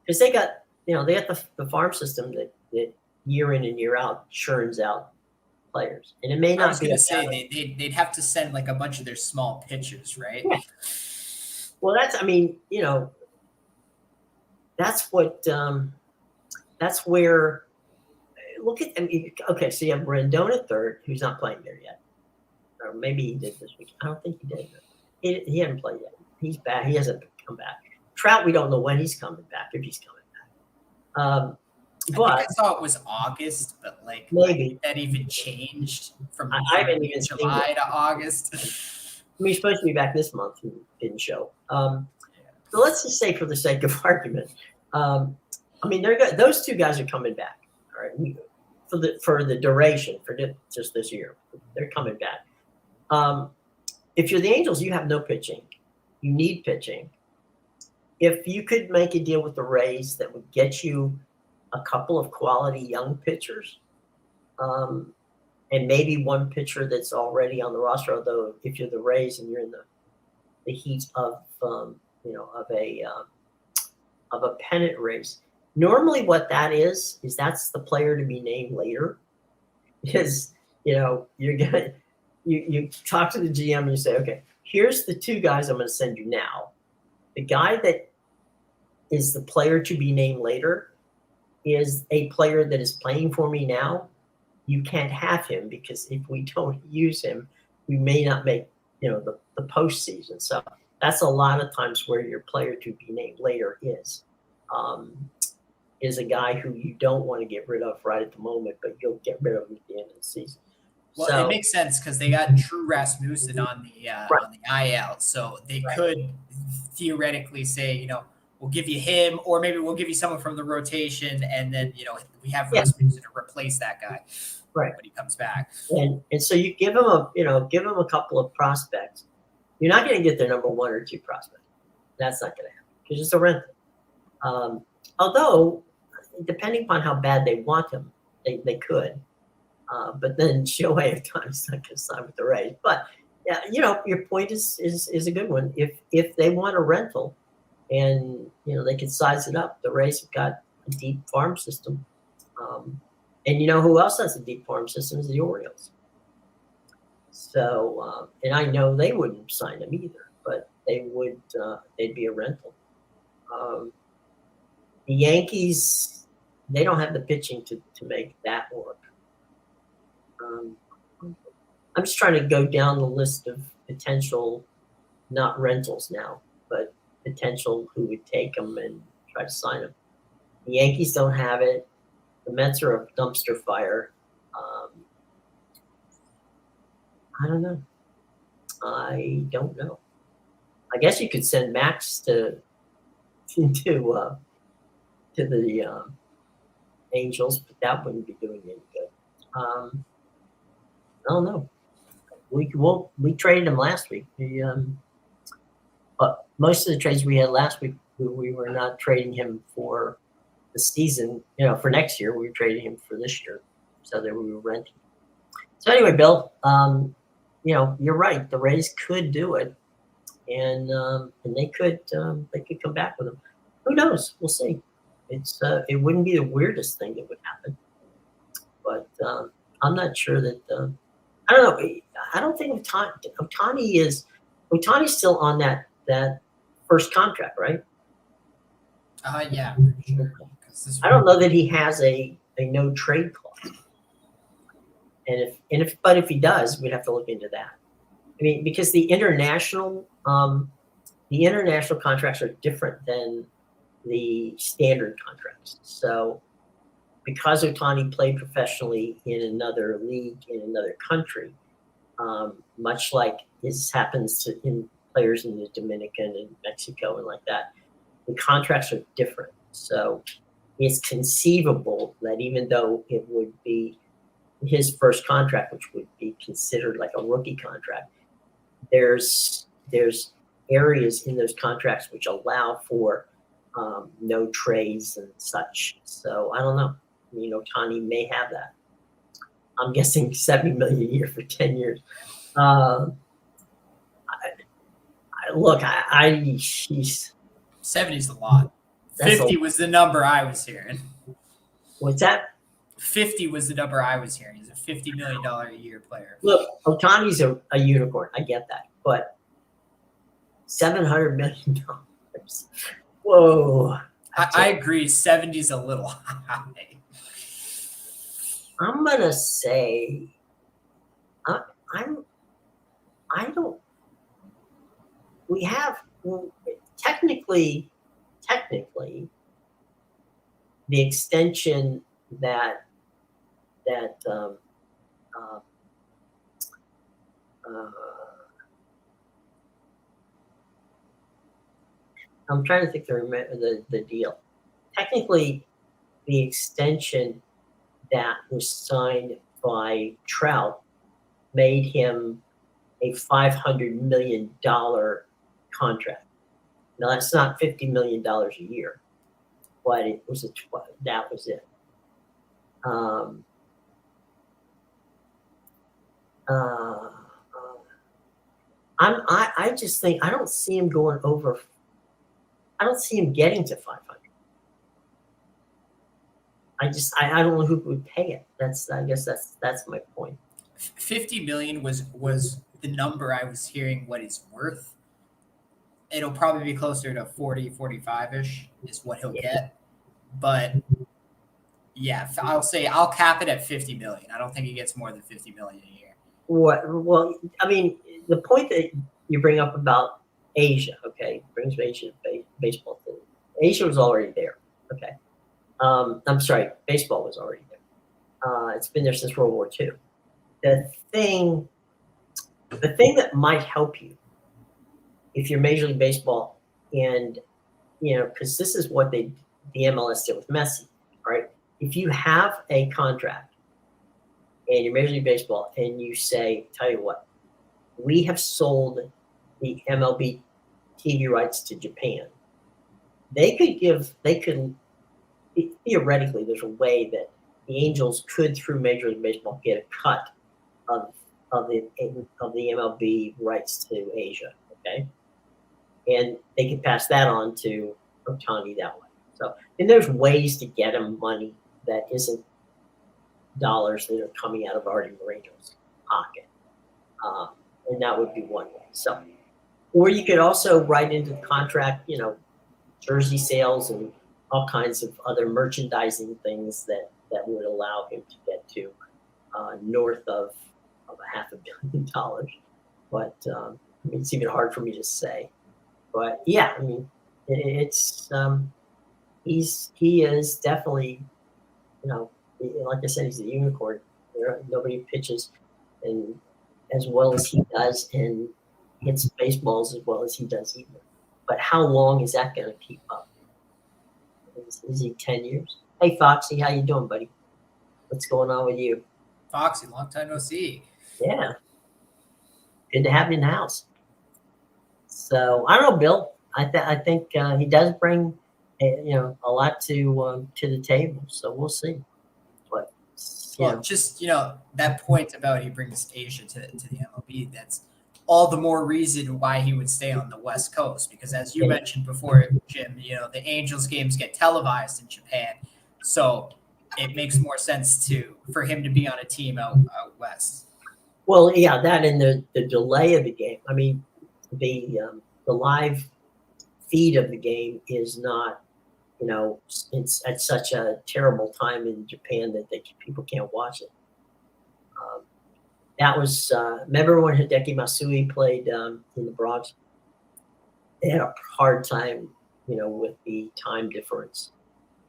because they got the farm system that year in and year out churns out players, and it may not I was be. going to say they'd have to send like a bunch of their small pitchers, right? Yeah. Well, that's what that's where. Look at okay. So you have Rendon at third, who's not playing there yet, or maybe he did this week. I don't think he did. He hasn't played yet. He's back. He hasn't come back. Trout, we don't know when he's coming back, if he's coming back. But I saw it was August, but like maybe that even changed from I haven't even July to August. I mean, he's supposed to be back this month and didn't show. So let's just say, for the sake of argument, I mean, those two guys are coming back. All right, for the duration just this year, they're coming back. If you're the Angels, you have no pitching. You need pitching. If you could make a deal with the Rays that would get you a couple of quality young pitchers, and maybe one pitcher that's already on the roster. Although if you're the Rays and you're in the heat of of a pennant race, normally what that is that's the player to be named later. Is you're gonna you talk to the GM and you say, okay, here's the two guys I'm going to send you now. The guy that is the player to be named later is a player that is playing for me now. You can't have him, because if we don't use him, we may not make the postseason. So that's a lot of times where your player to be named later is a guy who you don't want to get rid of right at the moment, but you'll get rid of him at the end of the season. Well, it makes sense because they got Drew Rasmussen on the IL, so they could theoretically say, we'll give you him, or maybe we'll give you someone from the rotation, and then we have Rasmussen to replace that guy, right, when he comes back. And so you give him a couple of prospects. You're not going to get their number 1 or 2 prospect. That's not going to happen because it's a rental. Although, depending upon how bad they want him, they could. But then Shohei Ohtani's not going to sign with the Rays. But yeah, your point is a good one. If they want a rental, and they can size it up, the Rays have got a deep farm system, and who else has a deep farm system is the Orioles. So, and I know they wouldn't sign him either, but they would. They'd be a rental. The Yankees, they don't have the pitching to make that work. I'm just trying to go down the list of potential, not rentals now, but potential who would take them and try to sign them. The Yankees don't have it. The Mets are a dumpster fire. I don't know. I don't know. I guess you could send Max to the Angels, but that wouldn't be doing any good. I don't know. We traded him last week. But most of the trades we had last week, we were not trading him for the season. For next year, we were trading him for this year, so that we were renting. So anyway, Bill, you're right. The Rays could do it, and they could come back with him. Who knows? We'll see. It wouldn't be the weirdest thing that would happen, but I'm not sure that. I don't know. I don't think Ohtani's still on that first contract, right? Yeah, I'm pretty sure. I don't know that he has a no trade clause, but if he does, we'd have to look into that. I mean, because the international contracts are different than the standard contracts. So, because Ohtani played professionally in another league in another country, much like this happens in players in the Dominican and Mexico and like that, the contracts are different. So it's conceivable that even though it would be his first contract, which would be considered like a rookie contract, there's areas in those contracts which allow for no trades and such. So I don't know. Ohtani may have that. I'm guessing $70 million a year for 10 years. Look, 70's a lot. 50 was the number I was hearing. What's that? 50 was the number I was hearing. He's a $50 million a year player. Look, Ohtani's a unicorn. I get that, but $700 million. Whoa. I agree. 70's a little high. I'm gonna say, I don't. We have technically, the extension that I'm trying to think the deal. Technically, the extension that was signed by Trout made him a $500 million contract. Now that's not $50 million a year, but it was that was it. I just think I don't see him going over. I don't see him getting to 500. I don't know who would pay it. I guess that's my point. 50 million was the number I was hearing what he's worth. It'll probably be closer to 40, 45-ish is what he'll get. But yeah, I'll cap it at 50 million. I don't think he gets more than 50 million a year. Well, I mean, the point that you bring up about Asia, okay, brings Asia baseball to Asia was already there, okay. I'm sorry, baseball was already there. It's been there since World War II. The thing that might help you if you're Major League Baseball, and because this is what the MLS did with Messi, right? If you have a contract and you're Major League Baseball and you say, tell you what, we have sold the MLB TV rights to Japan. Theoretically, there's a way that the Angels could, through Major League Baseball, get a cut of the MLB rights to Asia, okay? And they could pass that on to Ohtani that way. So, and there's ways to get him money that isn't dollars that are coming out of Artie Moreno's pocket. And that would be one way. So, or you could also write into the contract, jersey sales and all kinds of other merchandising things that would allow him to get to north of $500 million. But it's even hard for me to say. But yeah, I mean, it's he is definitely, like I said, he's a unicorn. Nobody pitches and as well as he does and hits baseballs as well as he does either. But how long is that going to keep up? Is he 10 years? Hey, Foxy, how you doing, buddy? What's going on with you? Foxy, long time no see. Yeah, good to have you in the house. So I don't know, Bill. I think he does bring a lot to the table. So we'll see. But Well, just that point about he brings Asia to the MLB. That's all the more reason why he would stay on the West Coast because, as you mentioned before, Jim, the Angels games get televised in Japan, so it makes more sense for him to be on a team out west. Well, yeah, that and the delay of the game. I mean, the live feed of the game is not. It's at such a terrible time in Japan that people can't watch it. That was remember when Hideki Matsui played in the Bronx? They had a hard time, with the time difference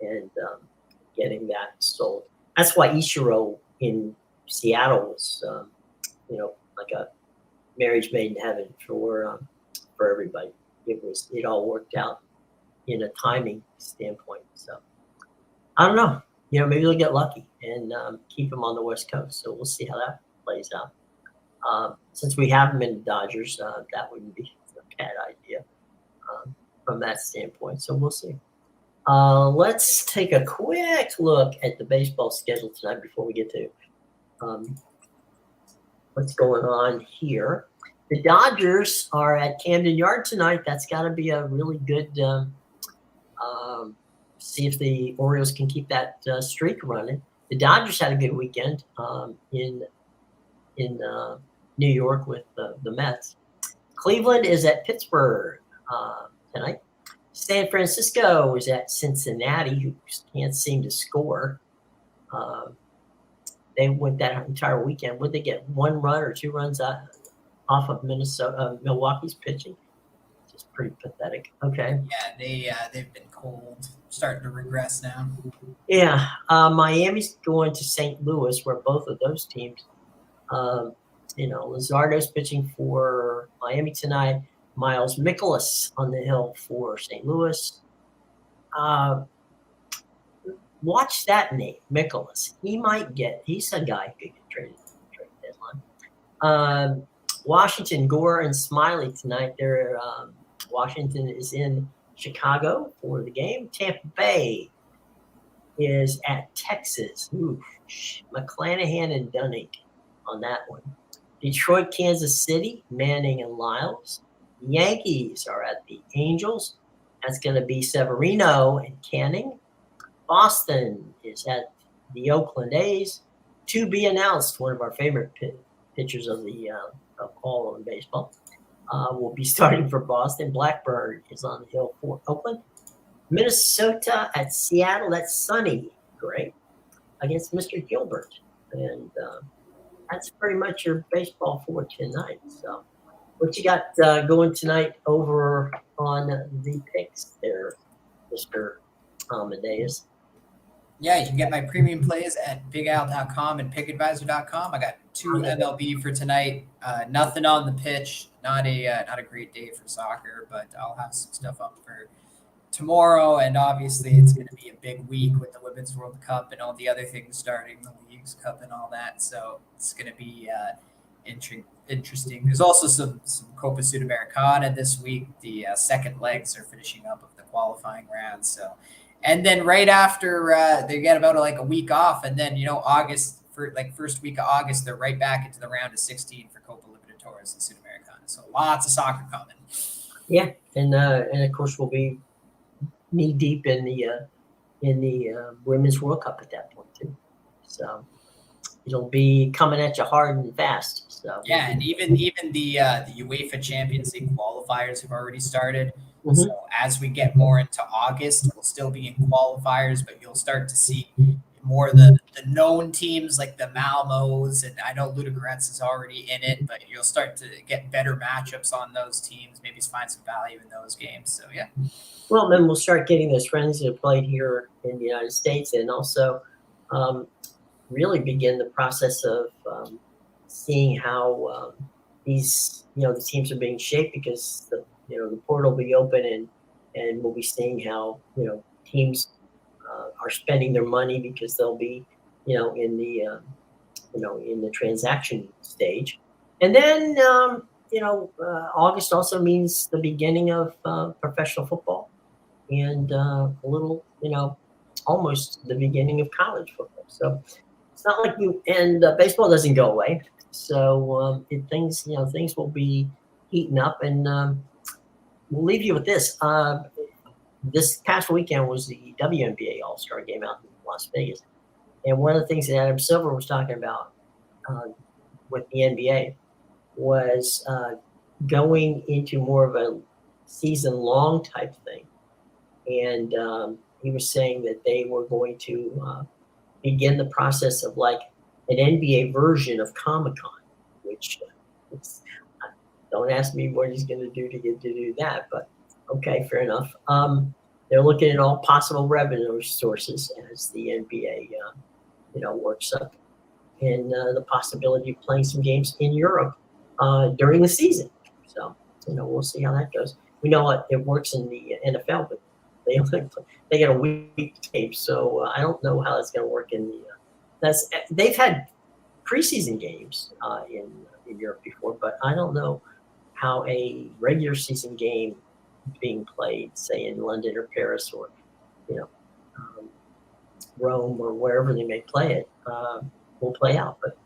and getting that sold. That's why Ichiro in Seattle was, like a marriage made in heaven for everybody. It all worked out in a timing standpoint. So I don't know. Maybe they'll get lucky and keep him on the West Coast. So we'll see how that plays out. Since we have him in the Dodgers, that wouldn't be a bad idea from that standpoint. So we'll see. Let's take a quick look at the baseball schedule tonight before we get to what's going on here. The Dodgers are at Camden Yard tonight. That's got to be a really good see if the Orioles can keep that streak running. The Dodgers had a good weekend in New York with the Mets. Cleveland is at Pittsburgh tonight. San Francisco is at Cincinnati, who can't seem to score. They went that entire weekend. Would they get 1 run or 2 runs off of Milwaukee's pitching? Just pretty pathetic. Okay. Yeah, they've been cold, starting to regress now. Yeah, Miami's going to St. Louis, where both of those teams. Luzardo's pitching for Miami tonight. Miles Mikolas on the hill for St. Louis. Watch that name, Mikolas. He's a guy who could get traded deadline. Washington, Gore, and Smiley tonight. Washington is in Chicago for the game. Tampa Bay is at Texas. McClanahan and Dunning on that one. Detroit, Kansas City, Manning and Lyles. Yankees are at the Angels. That's going to be Severino and Canning. Boston is at the Oakland A's. To be announced, one of our favorite pitchers of all of baseball will be starting for Boston. Blackburn is on the hill for Oakland. Minnesota at Seattle. That's Sonny Gray against Mr. Gilbert. And that's pretty much your baseball for tonight. So what you got going tonight over on the picks there, Mr. Amadeus? Yeah, you can get my premium plays at bigal.com and pickadvisor.com. I got 2 MLB for tonight. Nothing on the pitch. Not a great day for soccer, but I'll have some stuff up for tomorrow. And obviously, it's going to be a big week with the Women's World Cup and all the other things starting, the Leagues Cup and all that. So it's going to be interesting. There's also some Copa Sudamericana this week. The second legs are finishing up of the qualifying round. So. And then right after they get about a week off, and then August first week of August, they're right back into the round of 16 for Copa Libertadores and Sudamericana. So lots of soccer coming. Yeah, and of course we'll be knee deep in the Women's World Cup at that point too. So it'll be coming at you hard and fast. So yeah, and even the UEFA Champions League qualifiers have already started. Mm-hmm. So as we get more into August, we'll still be in qualifiers, but you'll start to see more of the known teams like the Malmos, and I know Ludogorets is already in it, but you'll start to get better matchups on those teams, maybe find some value in those games. So, yeah. Well, then we'll start getting those friends that have played here in the United States and also really begin the process of seeing how these, the teams are being shaped because the portal will be open and we'll be seeing how, teams are spending their money because they'll be, in the in the transaction stage. And then, August also means the beginning of professional football and a little, almost the beginning of college football. So it's not like and baseball doesn't go away. So things will be heating up, and we'll leave you with this. This past weekend was the WNBA All-Star game out in Las Vegas. And one of the things that Adam Silver was talking about with the NBA was going into more of a season-long type thing. And he was saying that they were going to begin the process of like an NBA version of Comic-Con, which don't ask me what he's going to do to get to do that, but okay, fair enough. They're looking at all possible revenue sources as the NBA, works up, and the possibility of playing some games in Europe during the season. So, we'll see how that goes. We know it works in the NFL, but they get a week tape, so I don't know how that's going to work in the. They've had preseason games in Europe before, but I don't know how a regular season game being played, say in London or Paris or Rome or wherever they may play it, will play out. But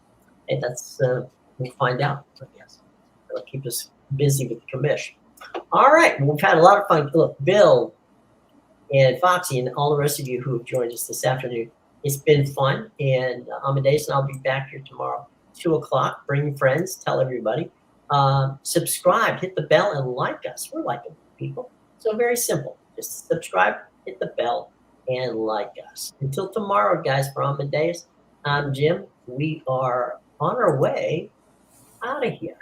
hey, that's we'll find out. I guess it'll keep us busy with the commish. All right, we've had a lot of fun. Look, Bill and Foxy and all the rest of you who have joined us this afternoon. It's been fun, and Amadeus and I'll be back here tomorrow, 2:00. Bring friends, tell everybody. Subscribe, hit the bell, and like us. We're likable people. So very simple. Just subscribe, hit the bell, and like us. Until tomorrow, guys, for Amadeus, I'm Jim. We are on our way out of here.